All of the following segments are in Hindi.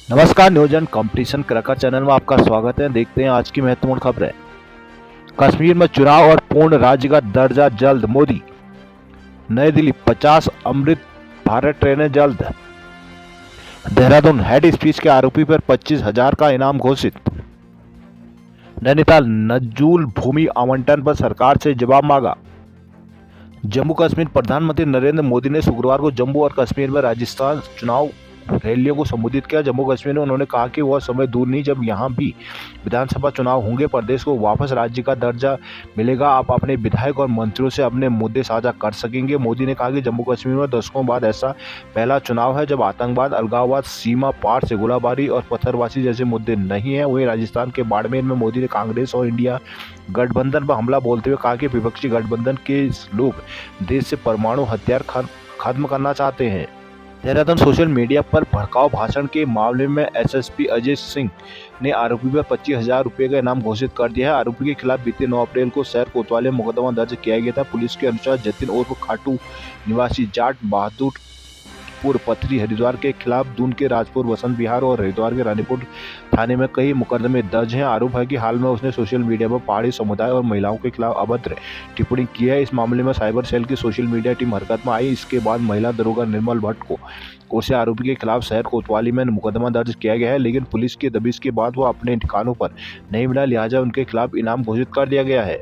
नमस्कार, news and competition cracker channel में आपका स्वागत है। देखते हैं आज की महत्वपूर्ण खबरें। कश्मीर में चुनाव और पूर्ण राज्य का दर्जा जल्द, मोदी। नई दिल्ली, 50 अमृत भारत ट्रेनें जल्द। देहरादून, हेड स्पीच के आरोपी पर 25,000 का इनाम घोषित। नैनीताल, नजूल भूमि आवंटन पर सरकार से जवाब मांगा। जम्मू कश्मीर, प्रधानमंत्री नरेंद्र मोदी ने शुक्रवार को जम्मू और कश्मीर में राजस्थान चुनाव रैलियों को संबोधित किया। जम्मू कश्मीर में उन्होंने कहा कि वह समय दूर नहीं जब यहां भी विधानसभा चुनाव होंगे, प्रदेश को वापस राज्य का दर्जा मिलेगा, आप अपने विधायक और मंत्रियों से अपने मुद्दे साझा कर सकेंगे। मोदी ने कहा कि जम्मू कश्मीर में दशकों बाद ऐसा पहला चुनाव है जब आतंकवाद, अलगाववाद, सीमा पार से गोलाबारी और पत्थरबाजी जैसे मुद्दे नहीं है। वहीं राजस्थान के बाड़मेर में मोदी ने कांग्रेस और इंडिया गठबंधन पर हमला बोलते हुए कहा कि विपक्षी गठबंधन के लोग देश से परमाणु हथियार खत्म करना चाहते हैं। देहरादून, सोशल मीडिया पर भड़काऊ भाषण के मामले में एसएसपी अजय सिंह ने आरोपी पर 25,000 रुपये का इनाम घोषित कर दिया है। आरोपी के खिलाफ बीते 9 अप्रैल को शहर कोतवाली में मुकदमा दर्ज किया गया था। पुलिस के अनुसार जतिन उर्फ खाटू निवासी जाट बहादुरपुर पथरी हरिद्वार के खिलाफ दून के राजपुर वसंत विहार और हरिद्वार के रानीपुर थाने में कई मुकदमे दर्ज हैं। आरोप है कि हाल में उसने सोशल मीडिया पर पहाड़ी समुदाय और महिलाओं के खिलाफ अभद्र टिप्पणी की है। इस मामले में साइबर सेल की सोशल मीडिया टीम हरकत में आई। इसके बाद महिला दरोगा निर्मल भट्ट को ओर से आरोपी के खिलाफ शहर कोतवाली में मुकदमा दर्ज किया गया है, लेकिन पुलिस की दबिश के बाद वो अपने ठिकानों पर नहीं मिला, लिहाजा उनके खिलाफ इनाम घोषित कर दिया गया है।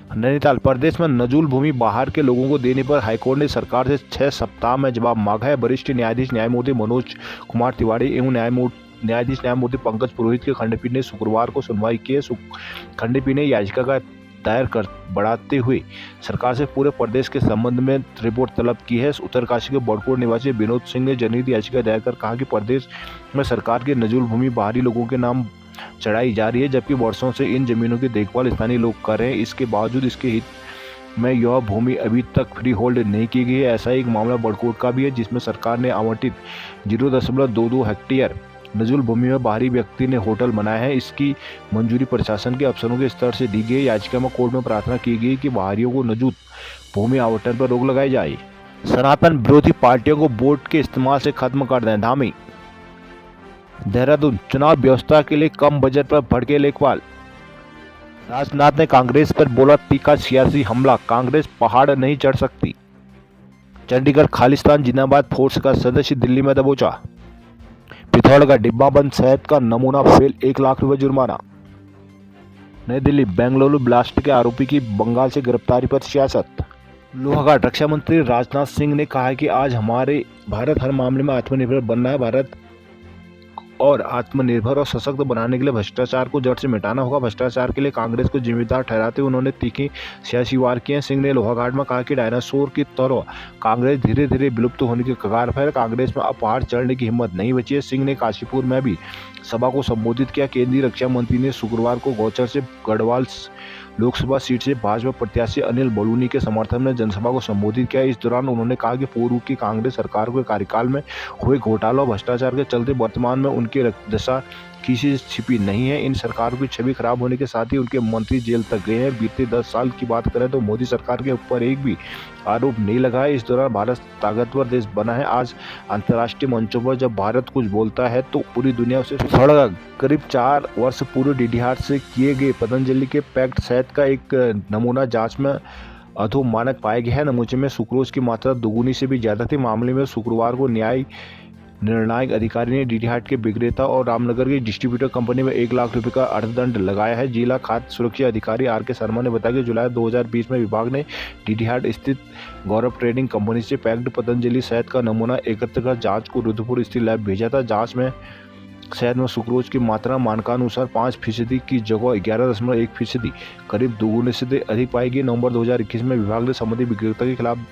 नैनीताल, प्रदेश में नजूल भूमि बाहर के लोगों को देने पर हाईकोर्ट ने सरकार से 6 सप्ताह में जवाब मांगा है। वरिष्ठ न्यायाधीश न्यायमूर्ति मनोज कुमार तिवारी एवं न्यायाधीश न्यायमूर्ति पंकज पुरोहित की खंडपीठ ने शुक्रवार को सुनवाई की है। खंडपीठ ने याचिका का दायर कर बढ़ाते हुए सरकार से पूरे प्रदेश के संबंध में रिपोर्ट तलब की है। उत्तरकाशी के बड़कोट निवासी विनोद सिंह ने जनहित याचिका दायर कर कहा कि प्रदेश में सरकार के नजूल भूमि बाहरी लोगों के नाम चढ़ाई जा रही है, जबकि वर्षों से इन जमीनों की देखभाल स्थानीय लोग कर रहे हैं। इसके बावजूद इसके हित में यह भूमि अभी तक फ्री होल्ड नहीं की गई है। ऐसा एक मामला बड़कोट का भी है, जिसमें सरकार ने आवंटित 0.22 हेक्टेयर नजूल भूमि में बाहरी व्यक्ति ने होटल बनाया है। इसकी मंजूरी प्रशासन के अफसरों के स्तर से दी गई। याचिका में कोर्ट में प्रार्थना की गई कि बाहरियों को नजूल भूमि आवंटन पर रोक लगाई जाए। सनातन विरोधी पार्टियों को वोट के इस्तेमाल से खत्म कर दें, धामी। देहरादून, चुनाव व्यवस्था के लिए कम बजट पर भड़के लेखपाल। राजनाथ ने कांग्रेस पर बोला तीखा सियासी हमला, कांग्रेस पहाड़ नहीं चढ़ सकती। चंडीगढ़, खालिस्तान जिंदाबाद फोर्स का सदस्य दिल्ली में दबोचा। पिथौरागढ़, डिब्बाबंद शहद का नमूना फेल, 1 लाख रुपए जुर्माना। नई दिल्ली, बेंगलुरु ब्लास्ट के आरोपी की बंगाल से गिरफ्तारी पर सियासत। लोहाघाट, रक्षा मंत्री राजनाथ सिंह ने कहा है कि आज भारत हर मामले में आत्मनिर्भर बनना है। भारत और आत्मनिर्भर और सशक्त बनाने के लिए भ्रष्टाचार को जड़ से मिटाना होगा। भ्रष्टाचार के लिए कांग्रेस को जिम्मेदार ठहराते हुए उन्होंने तीखी सियासी वार किए। सिंह ने लोहाघाट में कहा कि डायनासोर की तरह कांग्रेस धीरे धीरे विलुप्त होने के कगार पर है। कांग्रेस में अब पहाड़ चढ़ने की हिम्मत नहीं बची है। सिंह ने काशीपुर में भी सभा को संबोधित किया। केंद्रीय रक्षा मंत्री ने शुक्रवार को गौचर से गढ़वाल लोकसभा सीट से भाजपा प्रत्याशी अनिल बलूनी के समर्थन में जनसभा को संबोधित किया। इस दौरान उन्होंने कहा कि पूर्व की कांग्रेस सरकार के कार्यकाल में हुए घोटाला और भ्रष्टाचार के चलते वर्तमान में उनकी दशा किसी से छिपी नहीं है। इन सरकारों की छवि खराब होने के साथ ही उनके मंत्री जेल तक गए हैं। बीते 10 साल की बात करें तो मोदी सरकार के ऊपर एक भी आरोप नहीं लगा है। इस दौरान भारत ताकतवर देश बना है। आज अंतर्राष्ट्रीय मंचों पर जब भारत कुछ बोलता है तो पूरी दुनिया उसे सड़क। करीब 4 वर्ष पूर्व डीडीआर से किए गए पतंजलि के पैक्ड शहद का एक नमूना जांच में अधो मानक पाया गया है। नमूने में सुक्रोज की मात्रा दोगुनी से भी ज्यादा थी। मामले में शुक्रवार को न्याय निर्णायक अधिकारी ने डीडीहाट के विक्रेता और रामनगर की डिस्ट्रीब्यूटर कंपनी में 1 लाख रुपए का अर्थदंड लगाया है। जिला खाद्य सुरक्षा अधिकारी आर के शर्मा ने बताया कि जुलाई 2020 में विभाग ने डीडीहाट स्थित गौरव ट्रेडिंग कंपनी से पैक्ड पतंजलि शहद का नमूना एकत्र कर जांच को रुद्रपुर स्थित लैब भेजा था। जांच में शहद में सुक्रोज की मात्रा मानकानुसार 5% की जगह 11.1% करीब दोगुने से अधिक पाई गई। नवंबर 2021 में विभाग ने संबंधित विक्रेता के खिलाफ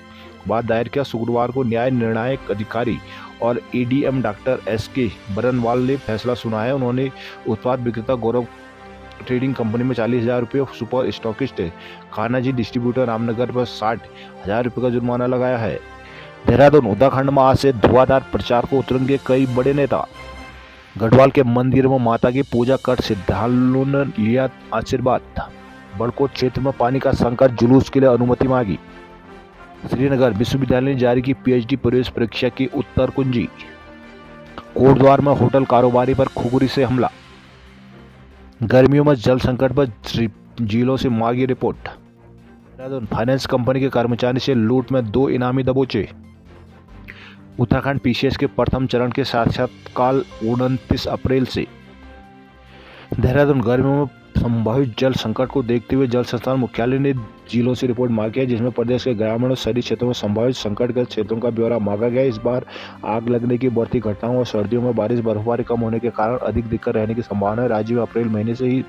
वाद दायर किया। शुक्रवार को न्याय निर्णायक अधिकारी और एडीएम डॉक्टर SK बरनवाल ने फैसला सुनाया। उन्होंने उत्पाद विक्रेता गौरव ट्रेडिंग कंपनी में 40,000 रुपये, सुपर स्टॉकिस्ट खानाजी डिस्ट्रीब्यूटर रामनगर पर 60,000 रुपये का जुर्माना लगाया है। देहरादून, उत्तराखंड में आज से धुआंधार प्रचार को उतरेंगे कई बड़े नेता। गढ़वाल के मंदिर में माता की पूजा कर श्रद्धालुओं ने लिया आशीर्वाद। बड़कोट क्षेत्र में पानी का संकट, जुलूस के लिए अनुमति मांगी। श्रीनगर विश्वविद्यालय ने जारी की PhD प्रवेश परीक्षा की उत्तर कुंजी। कोटद्वार में होटल कारोबारी पर खुगरी से हमला। गर्मियों में जल संकट पर जिलों से मांगी रिपोर्ट। देहरादून फाइनेंस कंपनी के कर्मचारी से लूट में 2 इनामी दबोचे। उत्तराखंड पीसीएस के प्रथम चरण के साक्षात्कार 29 अप्रैल से। देहरादून गर्मियों में संभावित जल संकट को देखते हुए जल संस्थान मुख्यालय ने जिलों से रिपोर्ट मांगी है, जिसमें प्रदेश के ग्रामीण और शहरी क्षेत्रों में संभावित संकटग्रस्त क्षेत्रों का ब्यौरा मांगा गया। इस बार आग लगने की बढ़ती घटनाओं और सर्दियों में बारिश बर्फबारी कम होने के कारण अधिक दिक्कत रहने की संभावना है। राज्य में अप्रैल महीने से ही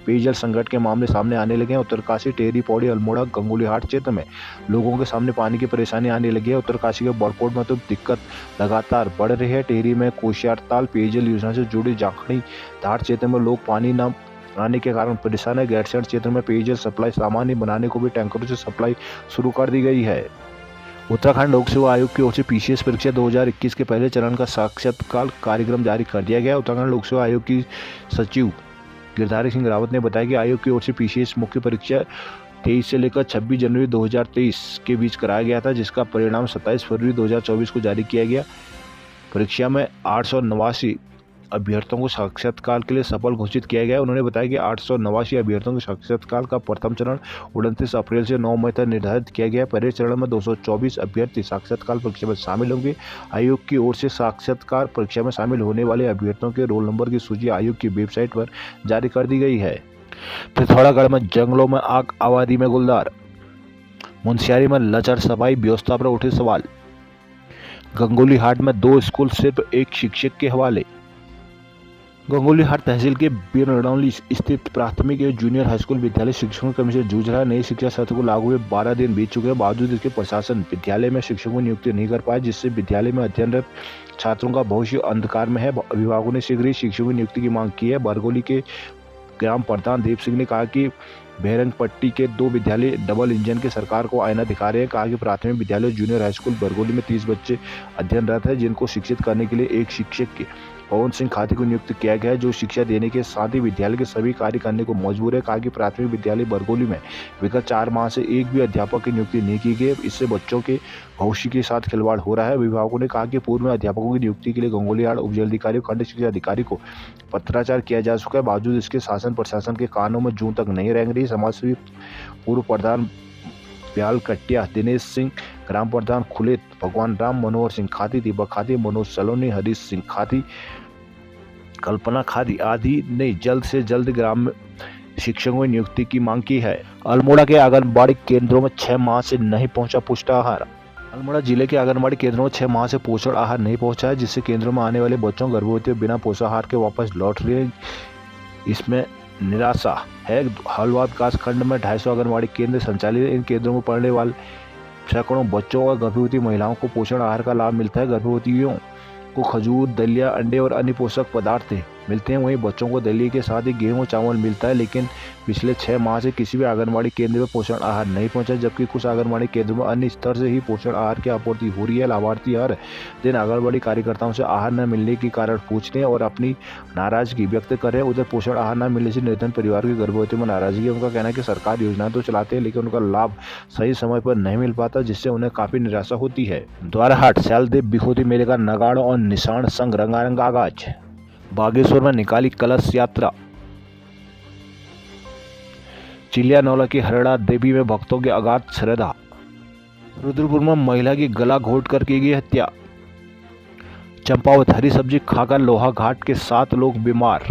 पेयजल संकट के मामले सामने आने लगे हैं। उत्तरकाशी, टेहरी, पौड़ी, अल्मोड़ा, गंगोलीहाट क्षेत्र में लोगों के सामने पानी की परेशानी आने लगी है। उत्तरकाशी के बड़कोट में तो दिक्कत लगातार बढ़ रही है। टेहरी में कोशियारताल पेयजल योजना से जुड़ी जाखड़ी धार क्षेत्र में लोग पानी न आने के कारण परेशान है। गैरसैंण क्षेत्र में पेयजल सप्लाई सामान्य बनाने को भी टैंकरों से सप्लाई शुरू कर दी गई है। उत्तराखंड लोक सेवा आयोग की ओर से पीसीएस परीक्षा 2021 के पहले चरण का साक्षात्कार कार्यक्रम जारी कर दिया गया। उत्तराखंड लोक सेवा आयोग की सचिव गिरधारी सिंह रावत ने बताया कि आयोग की ओर से पीसीएस मुख्य परीक्षा 23 से लेकर 26 जनवरी 2023 के बीच कराया गया था, जिसका परिणाम 27 फरवरी 2024 को जारी किया गया। परीक्षा में 889 अभ्यर्थियों को साक्षात्कार के लिए सफल घोषित किया गया। उन्होंने बताया कि 889 अभ्यर्थियों के साक्षात्कार का प्रथम चरण 29 अप्रैल से 9 मई तक निर्धारित किया गया। पहले चरण में 224 अभ्यर्थी साक्षात्कार परीक्षा में शामिल होंगे। आयोग की ओर से साक्षात्कार परीक्षा में शामिल होने वाले अभ्यर्थियों के रोल नंबर की सूची आयोग की वेबसाइट पर जारी कर दी गई है। पिथौरागढ़ में जंगलों में आग, आबादी में गुलदार। मुंशियारी में लचर सफाई व्यवस्था पर उठे सवाल। गंगोलीहाट में 2 स्कूल सिर्फ एक शिक्षक के हवाले। गंगोलीहाट तहसील के बीरनौली स्थित प्राथमिक एवं जूनियर हाई स्कूल विद्यालय शिक्षकों की कमी से जूझ रहा है। नई शिक्षा सत्र को लागू हुए 12 दिन बीत चुके हैं, बावजूद इसके प्रशासन विद्यालय में शिक्षकों की नियुक्ति नहीं कर पाया, जिससे विद्यालय में अध्ययनरत छात्रों का भविष्य अंधकार में है। अभिभावकों ने शीघ्र ही शिक्षकों की नियुक्ति की मांग की है। बरगोली के ग्राम प्रधान देव सिंह ने कहा कि बहरंगपट्टी के 2 विद्यालय डबल इंजन के सरकार को आईना दिखा रहे हैं। कहा कि प्राथमिक विद्यालय जूनियर हाई स्कूल बरगोली में 30 बच्चे अध्ययनरत हैं, जिनको शिक्षित करने के लिए एक शिक्षक के पवन सिंह खाती को नियुक्त किया गया है, जो शिक्षा देने के साथ ही विद्यालय के सभी कार्य करने को मजबूर है। कहा कि प्राथमिक विद्यालय बरगोली में विगत 4 माह से एक भी अध्यापक की नियुक्ति नहीं की गई। इससे बच्चों के भविष्य के साथ खिलवाड़ हो रहा है। अभिभावकों ने कहा कि पूर्व में अध्यापकों की नियुक्ति के लिए गंगोलीहाट उपजिलाधिकारी और खंड शिक्षा अधिकारी को पत्राचार किया जा चुका है, बावजूद इसके शासन प्रशासन के कानों में जूं तक नहीं रेंग रही। समाजसेवी पूर्व प्रधान ब्याल कटिया, दिनेश सिंह, ग्राम प्रधान खुलेत, भगवान राम, मनोहर सिंह खाती, दीपक खाती, मनोज सलोनी, हरीश सिंह खाती, कल्पना खादी आदि ने जल्द से जल्द ग्राम शिक्षकों की नियुक्ति की मांग की है। अल्मोड़ा के आंगनबाड़ी केंद्रों में 6 माह से नहीं पहुंचा पोषण आहार। अल्मोड़ा जिले के आंगनबाड़ी केंद्रों में 6 माह से पोषण आहार नहीं पहुंचा है, जिससे केंद्रों में आने वाले बच्चों गर्भवती बिना पोषण आहार के वापस लौट रहे हैं। इसमें निराशा है। हल्द्वानी विकास खंड में 250 आंगनबाड़ी केंद्र संचालित। इन केंद्रों में पढ़ने वाले सैकड़ों बच्चों और गर्भवती महिलाओं को पोषण आहार का लाभ मिलता है। गर्भवतियों को खजूर, दलिया, अंडे और अन्य पोषक पदार्थ मिलते हैं, वहीं बच्चों को दलिया के साथ ही गेहूं चावल मिलता है। लेकिन पिछले 6 माह से किसी भी आंगनबाड़ी केंद्र में पोषण आहार नहीं पहुंचा, जबकि कुछ आंगनबाड़ी केंद्रों में अन्य स्तर से ही पोषण आहार की आपूर्ति हो रही है। लाभार्थी हर दिन आंगनबाड़ी कार्यकर्ताओं से आहार न मिलने के कारण पूछते हैं और अपनी नाराजगी व्यक्त कर रहे हैं। उधर पोषण आहार न मिलने से निर्धन परिवार की गर्भवती में नाराजगी है। उनका कहना है कि सरकार योजनाएं तो चलाते हैं, लेकिन उनका लाभ सही समय पर नहीं मिल पाता, जिससे उन्हें काफी निराशा होती है। द्वाराहाट स्यालदेव बिखोती मेले का नगाड़ों और निशान संग रंगारंग आगाज। बागेश्वर में निकाली कलश यात्रा। चिलियानौला की हरड़ा देवी में भक्तों की अगाध श्रद्धा। रुद्रपुर में महिला की गला घोट कर की गई हत्या। चंपावत हरी सब्जी खाकर लोहा घाट के 7 लोग बीमार।